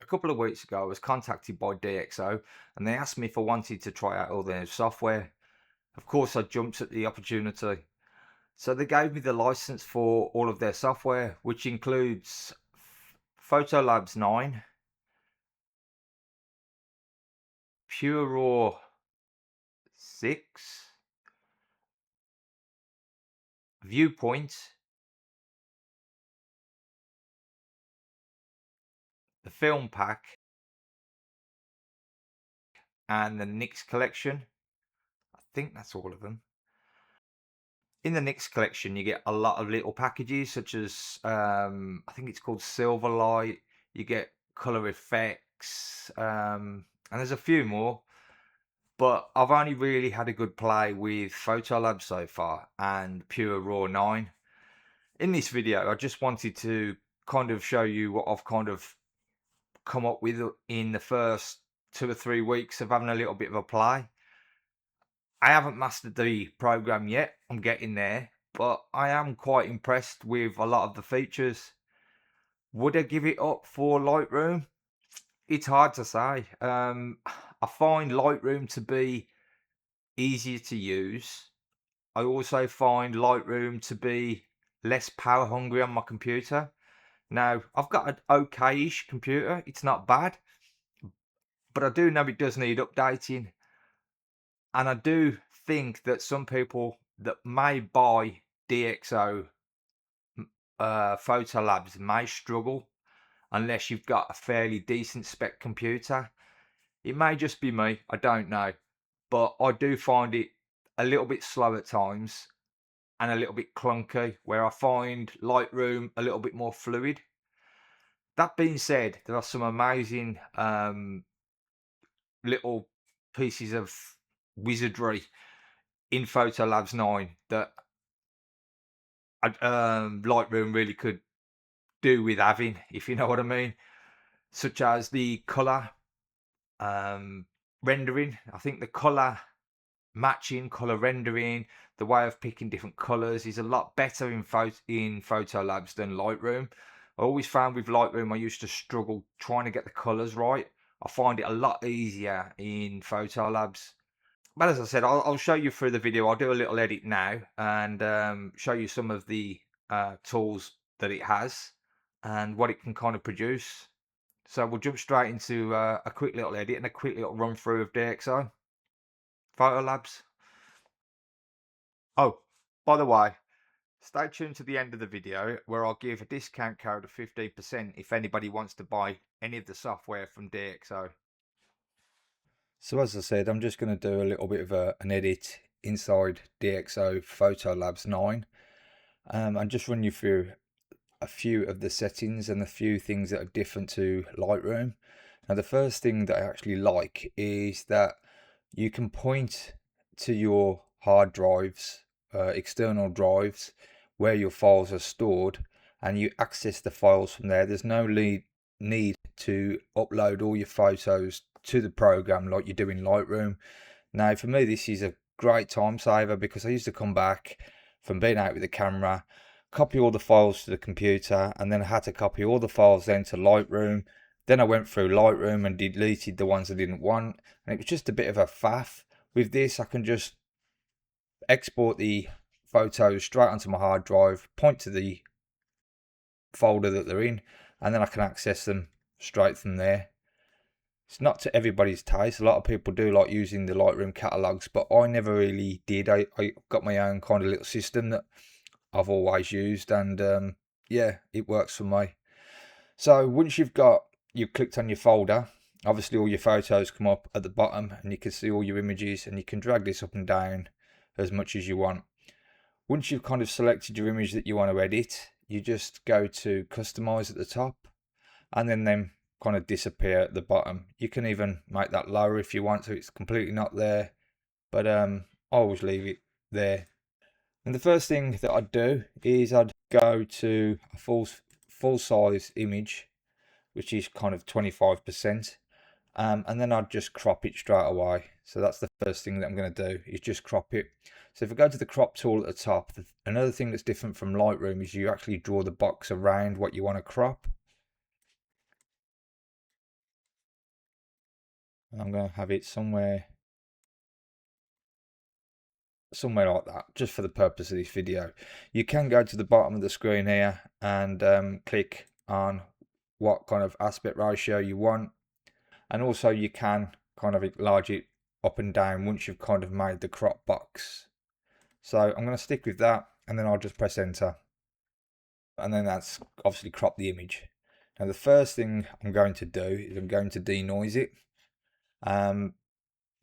A couple of weeks ago, I was contacted by DXO and they asked me if I wanted to try out all their software. Of course, I jumped at the opportunity. So they gave me the license for all of their software, which includes PhotoLabs 9, Pure Raw 6, Viewpoint, the Film Pack, and the Nix collection. I think that's all of them. In the Nix collection, you get a lot of little packages, such as I think it's called Silverlight. You get color effects, and there's a few more. But I've only really had a good play with PhotoLab so far and Pure Raw 9. In this video, I just wanted to kind of show you what I've kind of come up with in the first 2 or 3 weeks of having a little bit of a play. I haven't mastered the program yet. I'm getting there, but I am quite impressed with a lot of the features. Would I give it up for Lightroom? It's hard to say. I find Lightroom to be easier to use. I also find Lightroom to be less power hungry on my computer. Now, I've got an okay-ish computer. It's not bad, but I do know it does need updating. And I do think that some people that may buy DXO PhotoLabs may struggle unless you've got a fairly decent spec computer. It may just be me, I don't know. But I do find it a little bit slow at times and a little bit clunky, where I find Lightroom a little bit more fluid. That being said, there are some amazing little pieces of wizardry in PhotoLabs 9 that Lightroom really could do with having, if you know what I mean, such as the color rendering. I think the color matching, color rendering, the way of picking different colors is a lot better in PhotoLabs than Lightroom. I always found with Lightroom I used to struggle trying to get the colors right. I find it a lot easier in PhotoLabs. But as I said, I'll show you through the video. I'll do a little edit now and show you some of the tools that it has and what it can kind of produce. So we'll jump straight into a quick little edit and a quick little run through of DXO PhotoLabs. Oh, by the way, stay tuned to the end of the video where I'll give a discount code of 15% if anybody wants to buy any of the software from DXO. So as I said, I'm just going to do a little bit of an edit inside DXO PhotoLabs 9 and just run you through a few of the settings and a few things that are different to Lightroom. Now the first thing that I actually like is that you can point to your hard drives, external drives, where your files are stored, and you access the files from there. There's no need to upload all your photos to the program like you do in Lightroom. Now for me this is a great time saver because I used to come back from being out with the camera, copy all the files to the computer, and then I had to copy all the files then to Lightroom. Then I went through Lightroom and deleted the ones I didn't want, and it was just a bit of a faff. With this I can just export the photos straight onto my hard drive, point to the folder that they're in, and then I can access them straight from there. It's not to everybody's taste. A lot of people do like using the Lightroom catalogs, but I never really did. I got my own kind of little system that I've always used, and yeah, it works for me. So once you've clicked on your folder, obviously all your photos come up at the bottom and you can see all your images, and you can drag this up and down as much as you want. Once you've kind of selected your image that you want to edit, you just go to customize at the top and then them kind of disappear at the bottom. You can even make that lower if you want, so it's completely not there, but I always leave it there. And the first thing that I'd do is I'd go to a full size image, which is kind of 25%, and then I'd just crop it straight away. So that's the first thing that I'm going to do, is just crop it. So if I go to the crop tool at the top, another thing that's different from Lightroom is you actually draw the box around what you want to crop. And I'm going to have it somewhere like that, just for the purpose of this video. You can go to the bottom of the screen here and click on what kind of aspect ratio you want, and also you can kind of enlarge it up and down once you've kind of made the crop box. So I'm going to stick with that, and then I'll just press enter, and then that's obviously cropped the image. Now the first thing I'm going to do is I'm going to denoise it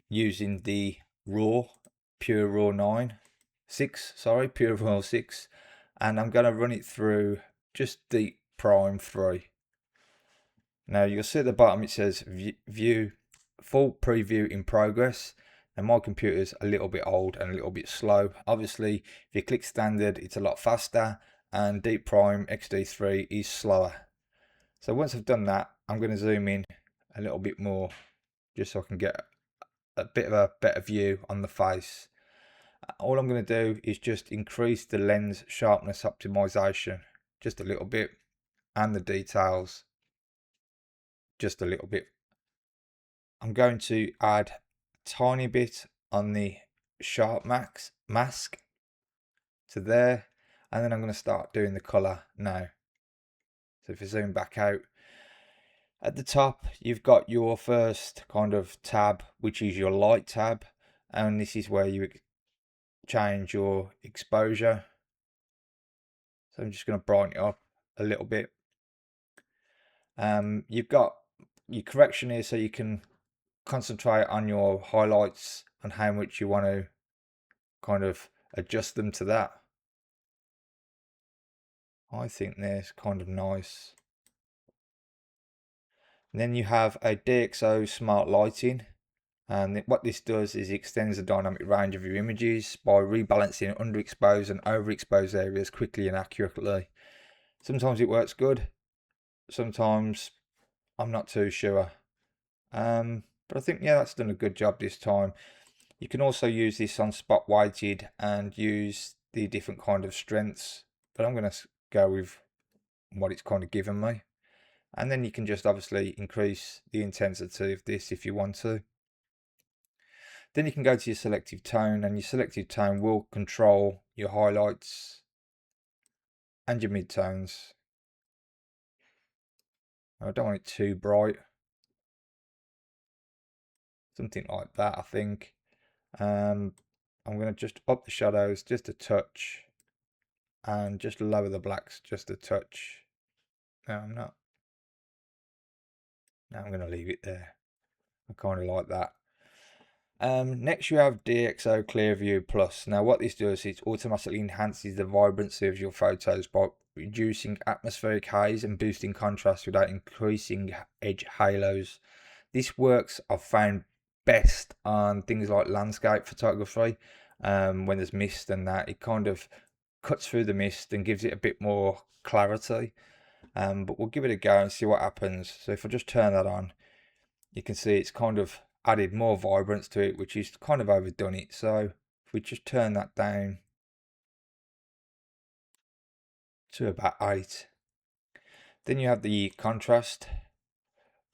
using the pure raw 6, and I'm going to run it through just DeepPRIME 3. Now you'll see at the bottom it says view full preview in progress, and my computer's a little bit old and a little bit slow. Obviously if you click standard it's a lot faster, and DeepPRIME XD2 is slower. So once I've done that, I'm going to zoom in a little bit more just so I can get a bit of a better view on the face. All I'm going to do is just increase the lens sharpness optimization just a little bit, and the details just a little bit. I'm going to add a tiny bit on the sharp mask to there, and then I'm going to start doing the color now. So if you zoom back out, at the top you've got your first kind of tab, which is your light tab, and this is where you change your exposure. So I'm just going to brighten it up a little bit. You've got your correction here, so you can concentrate on your highlights and how much you want to kind of adjust them to that. I think they're kind of nice. And then you have a DXO smart lighting, and what this does is it extends the dynamic range of your images by rebalancing underexposed and overexposed areas quickly and accurately. Sometimes it works good, sometimes I'm not too sure, but I think, yeah, that's done a good job this time. You can also use this on spot weighted and use the different kind of strengths, but I'm going to go with what it's kind of given me. And then you can just obviously increase the intensity of this if you want to. Then you can go to your selective tone, and your selective tone will control your highlights and your midtones. I don't want it too bright. Something like that, I think. I'm going to just up the shadows just a touch, and just lower the blacks just a touch. No, I'm not. No, I'm going to leave it there. I kind of like that. Next you have DXO Clearview Plus. Now what this does is it automatically enhances the vibrancy of your photos by reducing atmospheric haze and boosting contrast without increasing edge halos. This works, I've found, best on things like landscape photography, when there's mist and that. It kind of cuts through the mist and gives it a bit more clarity. But we'll give it a go and see what happens. So if I just turn that on, you can see it's kind of added more vibrance to it, which is kind of overdone it. So if we just turn that down to about 8, then you have the contrast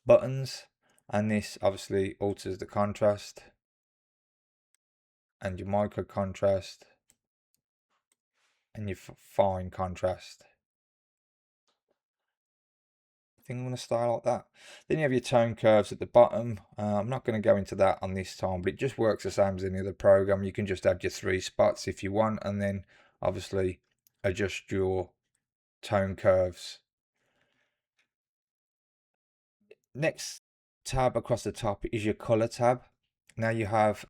buttons, and this obviously alters the contrast and your micro contrast and your fine contrast. I think I'm going to style like that. Then you have your tone curves at the bottom. I'm not going to go into that on this time, but it just works the same as any other program. You can just add your 3 spots if you want, and then obviously adjust your tone curves. Next tab across the top is your color tab. Now you have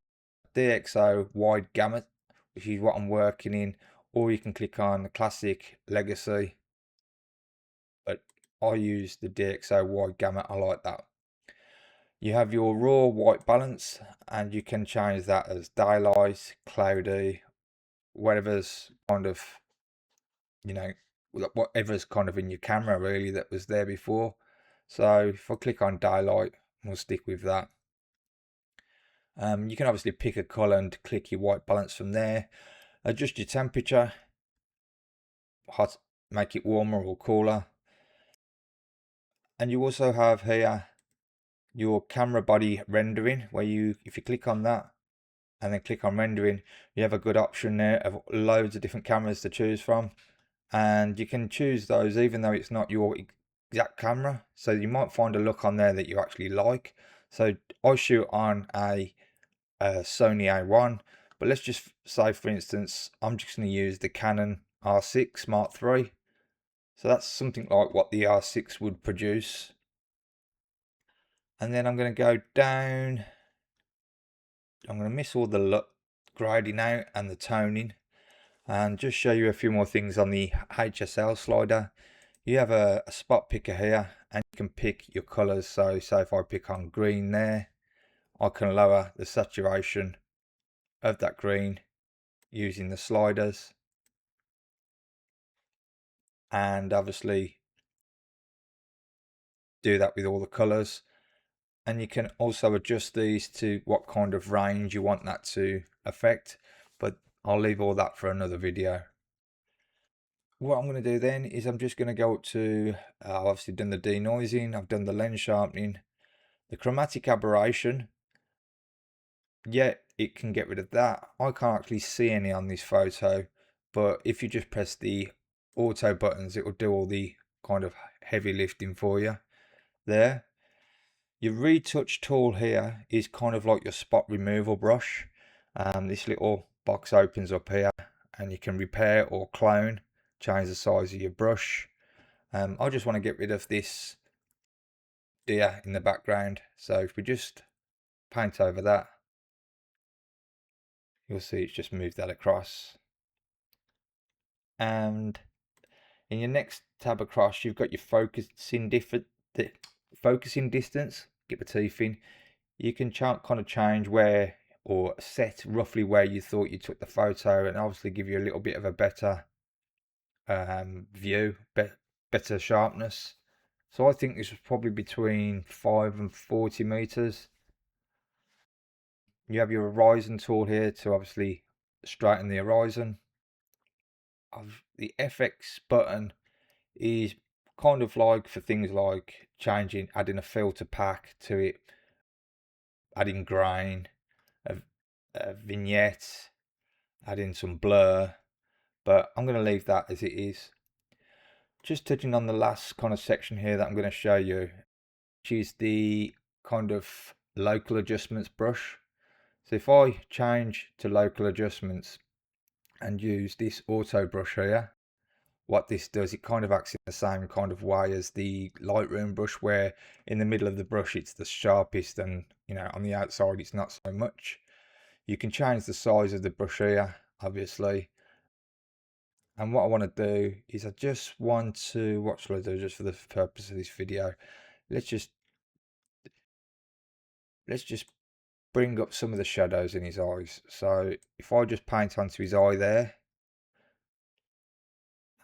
DXO wide gamut, which is what I'm working in, or you can click on the classic legacy, but I use the DXO wide gamut. I like that. You have your raw white balance, and you can change that as daylight, cloudy, whatever's kind of, you know, whatever's kind of in your camera really that was there before. So if I click on daylight, we'll stick with that. You can obviously pick a color and click your white balance from there. Adjust your temperature, hot, make it warmer or cooler. And you also have here your camera body rendering, where if you click on that and then click on rendering, you have a good option there of loads of different cameras to choose from, and you can choose those even though it's not your exact camera. So you might find a look on there that you actually like. So I shoot on a Sony A1, but let's just say, for instance, I'm just going to use the Canon R6 Mark III. So that's something like what the R6 would produce. And then I'm going to go down. I'm going to miss all the grading out and the toning, and just show you a few more things on the HSL slider. You have a spot picker here, and you can pick your colors. So say if I pick on green there, I can lower the saturation of that green using the sliders, and obviously do that with all the colors. And you can also adjust these to what kind of range you want that to affect, but I'll leave all that for another video. What I'm going to do then is I'm just going to go up to, I've obviously done the denoising, I've done the lens sharpening, the chromatic aberration. Yeah, it can get rid of that. I can't actually see any on this photo, but if you just press the auto buttons, it will do all the kind of heavy lifting for you there. Your retouch tool here is kind of like your spot removal brush. This little box opens up here, and you can repair or clone, change the size of your brush. I just want to get rid of this deer in the background, so if we just paint over that, you'll see it's just moved that across. And in your next tab across, you've got your focusing distance. Get the teeth in. You can kind of change where, or set roughly where you thought you took the photo, and obviously give you a little bit of a better view, better sharpness. So I think this was probably between 5 and 40 meters. You have your horizon tool here to obviously straighten the horizon. The FX button is kind of like for things like changing, adding a filter pack to it, adding grain, a vignette, adding some blur, but I'm going to leave that as it is. Just touching on the last kind of section here that I'm going to show you, which is the kind of local adjustments brush. So if I change to local adjustments and use this auto brush here, what this does, it kind of acts in the same kind of way as the Lightroom brush, where in the middle of the brush it's the sharpest, and on the outside it's not so much. You can change the size of the brush here, obviously. And what I want to do is I just want to, what shall I do just for the purpose of this video? Let's just bring up some of the shadows in his eyes. So if I just paint onto his eye there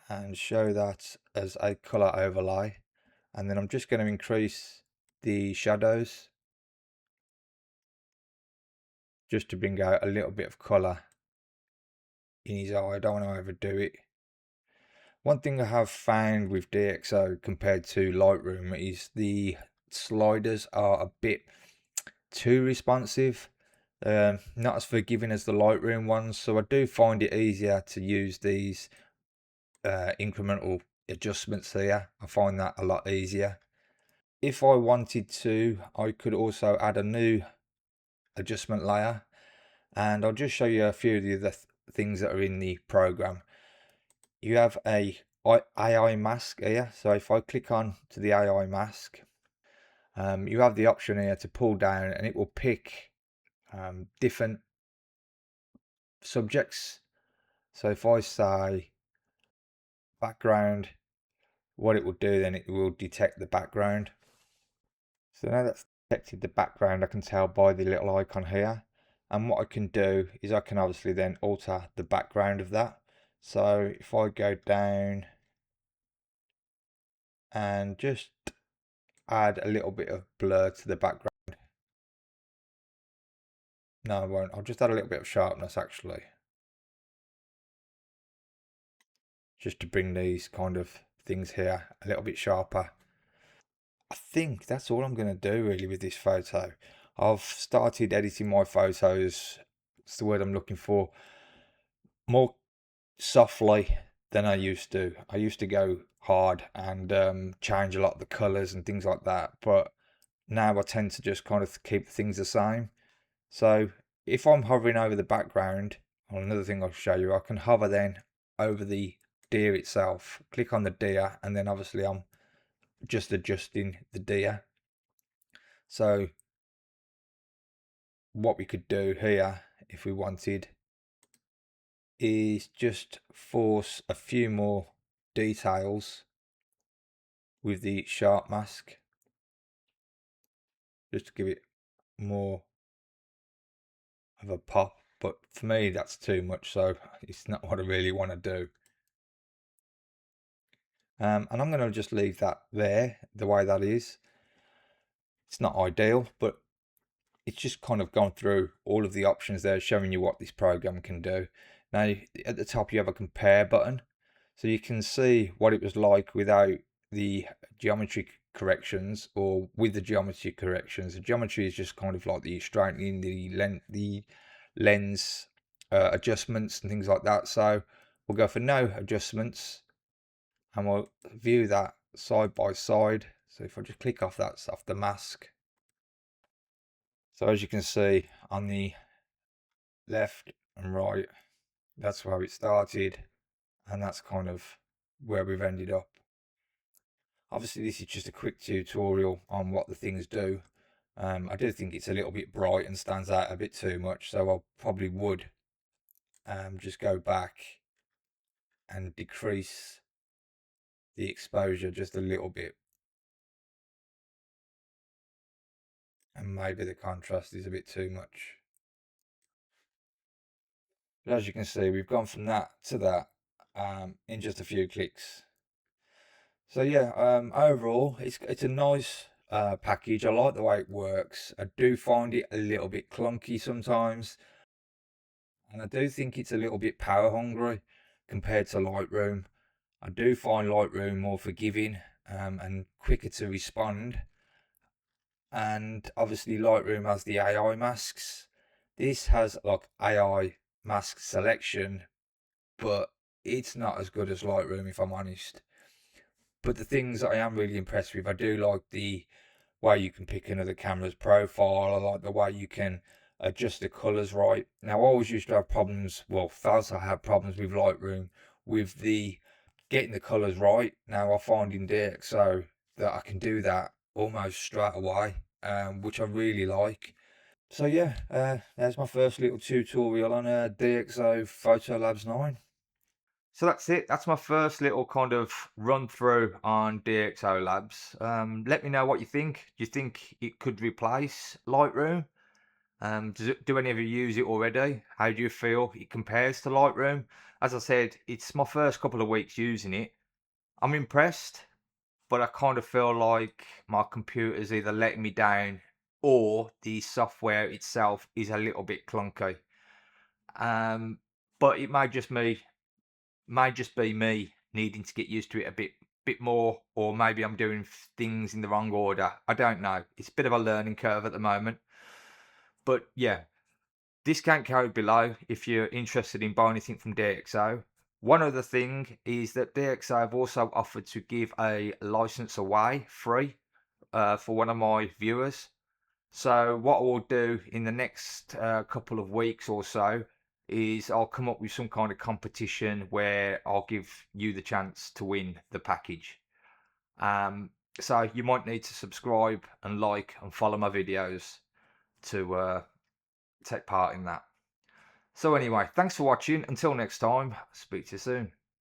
and show that as a color overlay, and then I'm just going to increase the shadows just to bring out a little bit of color in his eye. I don't want to overdo it. One thing I have found with DxO compared to Lightroom is the sliders are a bit too responsive, not as forgiving as the Lightroom ones, so I do find it easier to use these incremental adjustments here. I find that a lot easier. If I wanted to, I could also add a new adjustment layer, and I'll just show you a few of the other things that are in the program. You have a AI mask here, so if I click on to the AI mask, you have the option here to pull down, and it will pick different subjects. So if I say background, what it will do then, it will detect the background. So now that's detected the background, I can tell by the little icon here. And what I can do is I can obviously then alter the background of that. So if I go down and just add a little bit of blur to the background. No, I won't. I'll just add a little bit of sharpness actually, just to bring these kind of things here a little bit sharper. I think that's all I'm going to do really with this photo. I've started editing my photos, it's the word I'm looking for, more softly than I used to. I used to go hard and change a lot of the colors and things like that, but now I tend to just kind of keep things the same. So if I'm hovering over the background, or another thing I'll show you, I can hover then over the deer itself, click on the deer, and then obviously I'm just adjusting the deer. So what we could do here, if we wanted, is just force a few more details with the sharp mask, just to give it more of a pop. But for me, that's too much, so it's not what I really want to do. And I'm going to just leave that there the way that is. It's not ideal, but it's just kind of gone through all of the options there, showing you what this program can do. Now at the top you have a compare button, so you can see what it was like without the geometry corrections or with the geometry corrections. The geometry is just kind of like the straightening, the lens adjustments and things like that. So we'll go for no adjustments and we'll view that side by side. So if I just click off that, off the mask, so as you can see on the left and right, that's where it started, and that's kind of where we've ended up. Obviously this is just a quick tutorial on what the things do. I do think it's a little bit bright and stands out a bit too much, so I probably would just go back and decrease the exposure just a little bit, and maybe the contrast is a bit too much. But as you can see, we've gone from that to that in just a few clicks. So yeah, overall, it's a nice package. I like the way it works. I do find it a little bit clunky sometimes, and I do think it's a little bit power hungry compared to Lightroom. I do find Lightroom more forgiving and quicker to respond. And obviously Lightroom has the AI masks. This has like AI mask selection, but it's not as good as Lightroom if I'm honest. But the things that I am really impressed with, I do like the way you can pick another camera's profile. I like the way you can adjust the colours right. Now, I always used to have problems, well, first I had problems with Lightroom with the getting the colours right. Now I find in DXO that I can do that almost straight away, which I really like. So yeah, there's my first little tutorial on DXO PhotoLabs 9. So that's it. That's my first little kind of run through on DXO Labs. Let me know what you think. Do you think it could replace Lightroom? Do any of you use it already? How do you feel it compares to Lightroom? As I said, it's my first couple of weeks using it. I'm impressed, but I kind of feel like my computer's either letting me down or the software itself is a little bit clunky. But it might just be me needing to get used to it a bit more, or maybe I'm doing things in the wrong order. I don't know. It's a bit of a learning curve at the moment. But yeah, discount code below if you're interested in buying anything from DXO. One other thing is that DXO have also offered to give a license away free for one of my viewers. So what I will do in the next couple of weeks or so is I'll come up with some kind of competition where I'll give you the chance to win the package. So you might need to subscribe and like and follow my videos to take part in that. So anyway, thanks for watching. Until next time, speak to you soon.